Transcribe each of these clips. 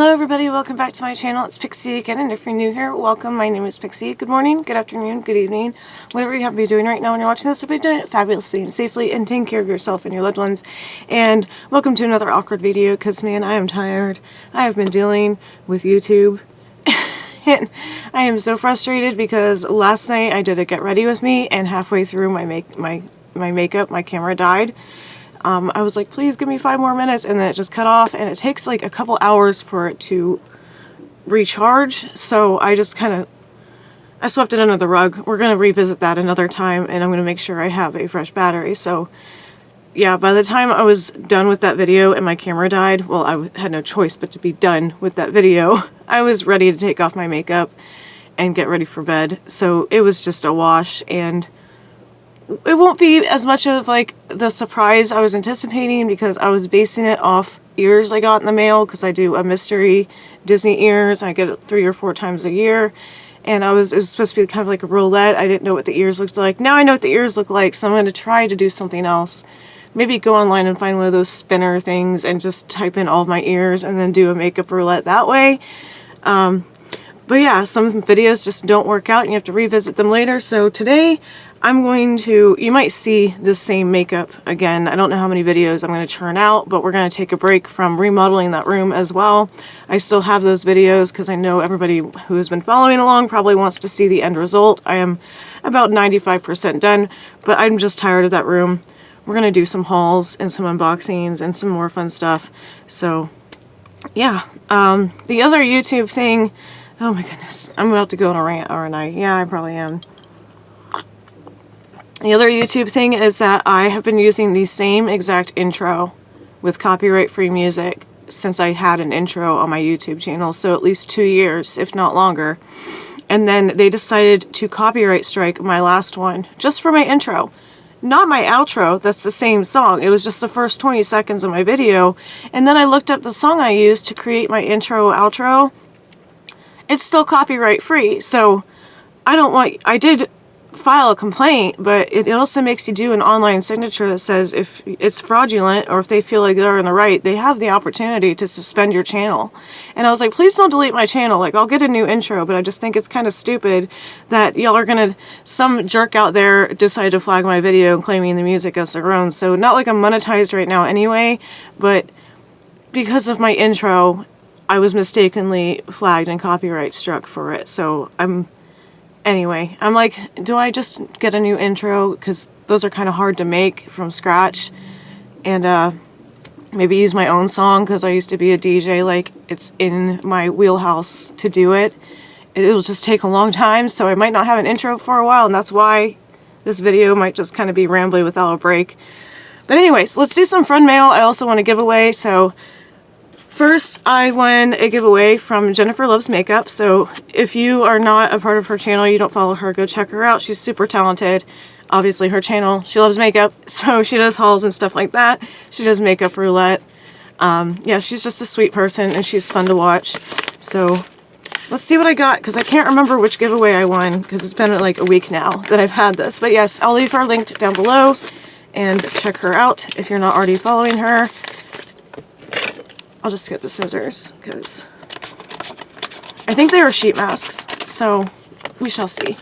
Hello everybody, welcome back to my channel. It's Pixi again, and if you're new here, welcome. My name is Pixi. Good morning, good afternoon, good evening, whatever you have to be doing right now when you're watching this. Hope you're doing it fabulously and safely and taking care of yourself and your loved ones. And welcome to another awkward video, because man, I am tired. I have been dealing with YouTube. And I am so frustrated because last night I did a get ready with me, and halfway through my makeup, my camera died. I was like, please give me 5 more minutes, and then it just cut off, and it takes like a couple hours for it to recharge, so I just I swept it under the rug. We're going to revisit that another time, and I'm going to make sure I have a fresh battery. So yeah, by the time I was done with that video and my camera died, well, I had no choice but to be done with that video. I was ready to take off my makeup and get ready for bed, so it was just a wash, and it won't be as much of like the surprise I was anticipating, because I was basing it off ears I got in the mail, because I do a mystery Disney ears. I get it 3 or 4 times a year, and it was supposed to be kind of like a roulette. I didn't know what the ears looked like. Now I know what the ears look like, so I'm going to try to do something else. Maybe go online and find one of those spinner things and just type in all of my ears and then do a makeup roulette that way. But yeah, some videos just don't work out and you have to revisit them later. So today I'm going to, you might see the same makeup again. I don't know how many videos I'm going to churn out, but we're going to take a break from remodeling that room as well. I still have those videos because I know everybody who has been following along probably wants to see the end result. I am about 95% done, but I'm just tired of that room. We're going to do some hauls and some unboxings and some more fun stuff. So yeah, the other YouTube thing, oh my goodness, I'm about to go on a rant, aren't I? Yeah, I probably am. The other YouTube thing is that I have been using the same exact intro with copyright-free music since I had an intro on my YouTube channel, so at least 2 years, if not longer. And then they decided to copyright strike my last one, just for my intro. Not my outro, that's the same song. It was just the first 20 seconds of my video. And then I looked up the song I used to create my intro, outro. It's still copyright free, so I did file a complaint, but it also makes you do an online signature that says if it's fraudulent or if they feel like they're in the right, they have the opportunity to suspend your channel. And I was like, please don't delete my channel. Like, I'll get a new intro, but I just think it's kind of stupid that y'all are gonna, some jerk out there decided to flag my video and claiming the music as their own. So not like I'm monetized right now anyway, but because of my intro, I was mistakenly flagged and copyright struck for it. So anyway, I'm like, do I just get a new intro? Because those are kind of hard to make from scratch. And maybe use my own song, because I used to be a DJ. Like, it's in my wheelhouse to do it. It'll just take a long time, so I might not have an intro for a while, and that's why this video might just kind of be rambly without a break. But anyways, let's do some friend mail. I also want to give away, so first, I won a giveaway from Jennifer Loves Makeup. So if you are not a part of her channel, you don't follow her, go check her out. She's super talented. Obviously, her channel, she loves makeup, so she does hauls and stuff like that. She does makeup roulette. Yeah, she's just a sweet person, and she's fun to watch. So let's see what I got, because I can't remember which giveaway I won, because it's been like a week now that I've had this. But yes, I'll leave her linked down below, and check her out if you're not already following her. I'll just get the scissors, because I think they are sheet masks, so we shall see.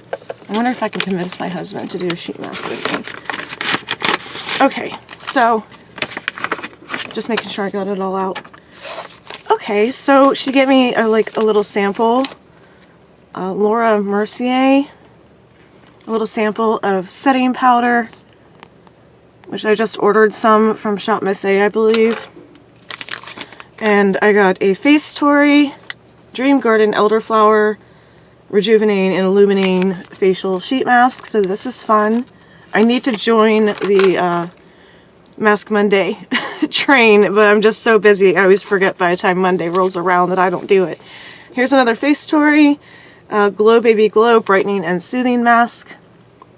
I wonder if I can convince my husband to do a sheet mask with me. Okay, so just making sure I got it all out. Okay, so she gave me a little sample, Laura Mercier, a little sample of setting powder, which I just ordered some from Shop Miss A, I believe. And I got a Face Story Dream Garden Elderflower Rejuvenating and Illuminating Facial Sheet Mask. So this is fun. I need to join the Mask Monday train, but I'm just so busy. I always forget by the time Monday rolls around that I don't do it. Here's another Face Story Glow Baby Glow Brightening and Soothing Mask.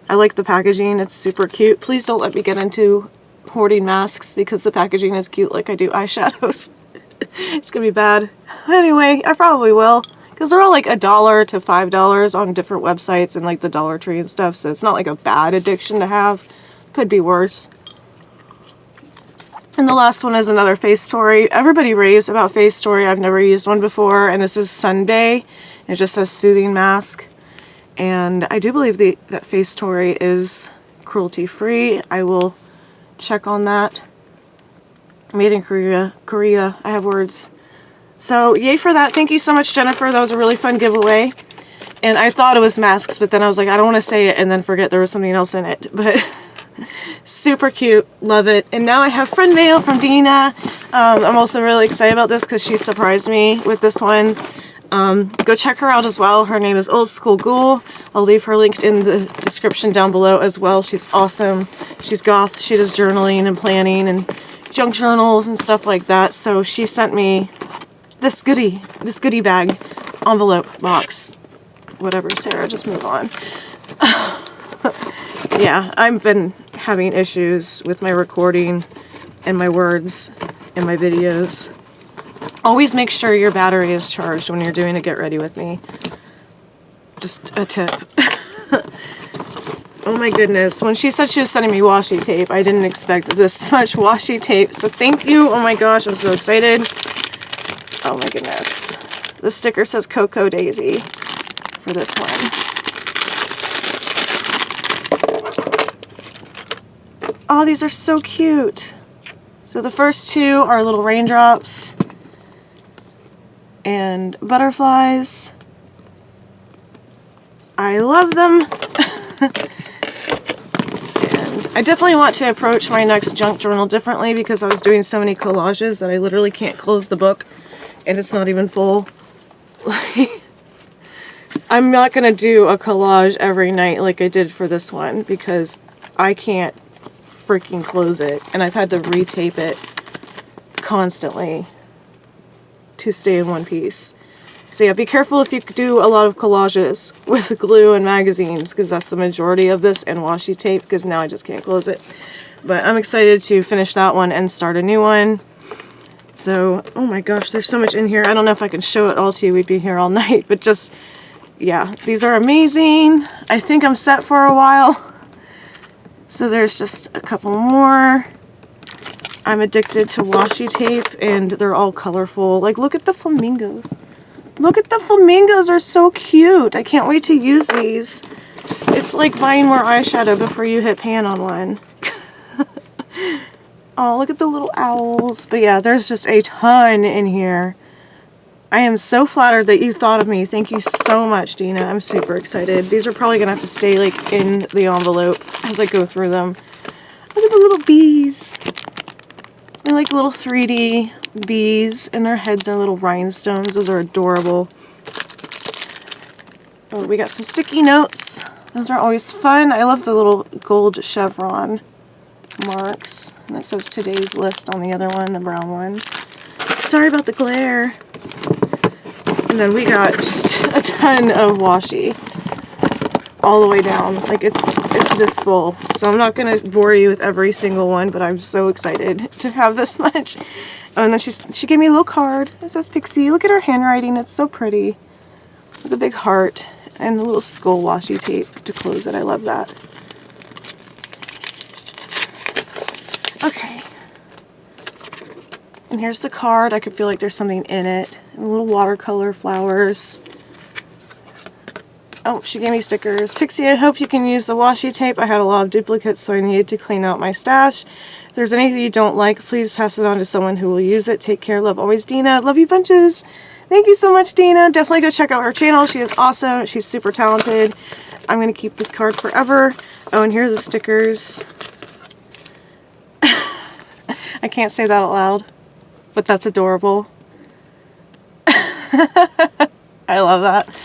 I like the packaging. It's super cute. Please don't let me get into hoarding masks because the packaging is cute like I do eyeshadows. It's gonna be bad. Anyway, I probably will, because they're all like $1 to $5 on different websites and like the Dollar Tree and stuff, so it's not like a bad addiction to have. Could be worse. And the last one is another face story. Everybody raves about face story. I've never used one before, and this is Sunday. It just says soothing mask. And I do believe that face story is cruelty free. I will check on that. Made in Korea. Korea, I have words. So yay for that. Thank you so much, Jennifer. That was a really fun giveaway. And I thought it was masks, but then I was like, I don't want to say it and then forget there was something else in it. But super cute. Love it. And now I have friend mail from Dena. I'm also really excited about this because she surprised me with this one. Go check her out as well. Her name is Old School Ghoul. I'll leave her linked in the description down below as well. She's awesome. She's goth. She does journaling and planning and junk journals and stuff like that. So she sent me this goodie bag, envelope, box, whatever. Sarah, just move on. Yeah, I've been having issues with my recording and my words in my videos. Always make sure your battery is charged when you're doing a get ready with me. Just a tip. Oh my goodness. When she said she was sending me washi tape, I didn't expect this much washi tape. So thank you. Oh my gosh, I'm so excited. Oh my goodness. The sticker says Cocoa Daisy for this one. Oh, these are so cute. So the first two are little raindrops and butterflies. I love them. And I definitely want to approach my next junk journal differently because I was doing so many collages that I literally can't close the book and it's not even full. I'm not going to do a collage every night like I did for this one because I can't freaking close it, and I've had to retape it constantly to stay in one piece. So yeah, be careful if you do a lot of collages with glue and magazines because that's the majority of this, and washi tape because now I just can't close it. But I'm excited to finish that one and start a new one. So, oh my gosh, there's so much in here. I don't know if I can show it all to you. We'd be here all night, but just, yeah, these are amazing. I think I'm set for a while. So there's just a couple more. I'm addicted to washi tape and they're all colorful. Like, look at the flamingos. Look at the flamingos, they're so cute. I can't wait to use these. It's like buying more eyeshadow before you hit pan on one. Oh, look at the little owls. But yeah, there's just a ton in here. I am so flattered that you thought of me. Thank you so much, Dena. I'm super excited. These are probably gonna have to stay like in the envelope as I go through them. Look at the little bees. They're like little 3D bees, and their heads are little rhinestones. Those are adorable. Oh, we got some sticky notes. Those are always fun. I love the little gold chevron marks. And it says today's list on the other one, the brown one. Sorry about the glare. And then we got just a ton of washi all the way down. Like it's this full. So I'm not going to bore you with every single one, but I'm so excited to have this much. Oh, and then she gave me a little card. It says Pixi. Look at her handwriting. It's so pretty. With a big heart and a little skull washi tape to close it. I love that. Okay. And here's the card. I could feel like there's something in it. And little watercolor flowers. Oh, she gave me stickers. Pixi, I hope you can use the washi tape. I had a lot of duplicates, so I needed to clean out my stash. If there's anything you don't like, please pass it on to someone who will use it. Take care. Love always, Dena. Love you bunches. Thank you so much, Dena. Definitely go check out her channel. She is awesome. She's super talented. I'm going to keep this card forever. Oh, and here are the stickers. I can't say that out loud, but that's adorable. I love that.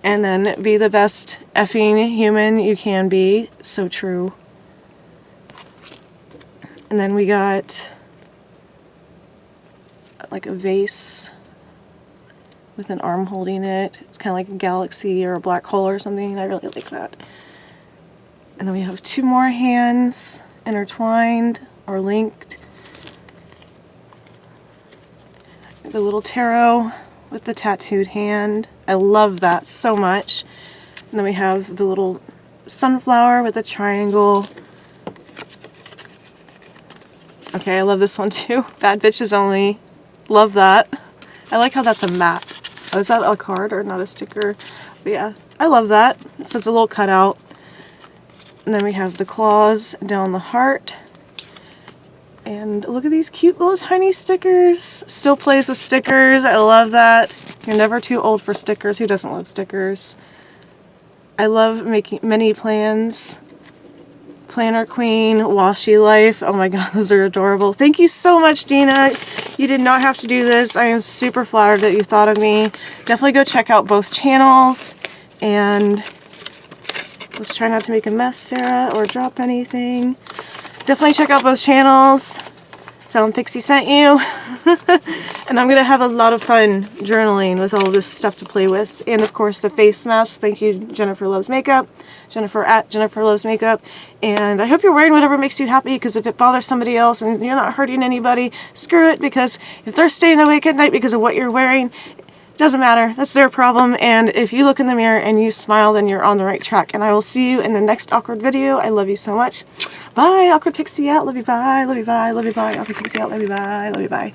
And then be the best effing human you can be. So true. And then we got like a vase with an arm holding it. It's kind of like a galaxy or a black hole or something. I really like that. And then we have two more hands intertwined or linked. The little tarot with the tattooed hand. I love that so much. And then we have the little sunflower with a triangle. Okay, I love this one too. Bad Bitches Only. Love that. I like how that's a map. Oh, is that a card or not a sticker? But yeah, I love that. So it's a little cutout. And then we have the claws down the heart. And look at these cute little tiny stickers. Still plays with stickers. I love that. You're never too old for stickers. Who doesn't love stickers? I love making mini plans. Planner Queen, Washi Life. Oh my god, those are adorable. Thank you so much, Dena. You did not have to do this. I am super flattered that you thought of me. Definitely go check out both channels. And let's try not to make a mess, Sarah, or drop anything. Definitely check out both channels. Tell them Pixi sent you. And I'm going to have a lot of fun journaling with all of this stuff to play with. And of course the face mask. Thank you, Jennifer Loves Makeup. Jennifer at Jennifer Loves Makeup. And I hope you're wearing whatever makes you happy, because if it bothers somebody else and you're not hurting anybody, screw it, because if they're staying awake at night because of what you're wearing, it doesn't matter. That's their problem. And if you look in the mirror and you smile, then you're on the right track. And I will see you in the next awkward video. I love you so much. Bye. Awkward Pixi out. Love you. Bye. Love you. Bye. Love you. Bye. Awkward Pixi out. Love you. Bye. Love you. Bye.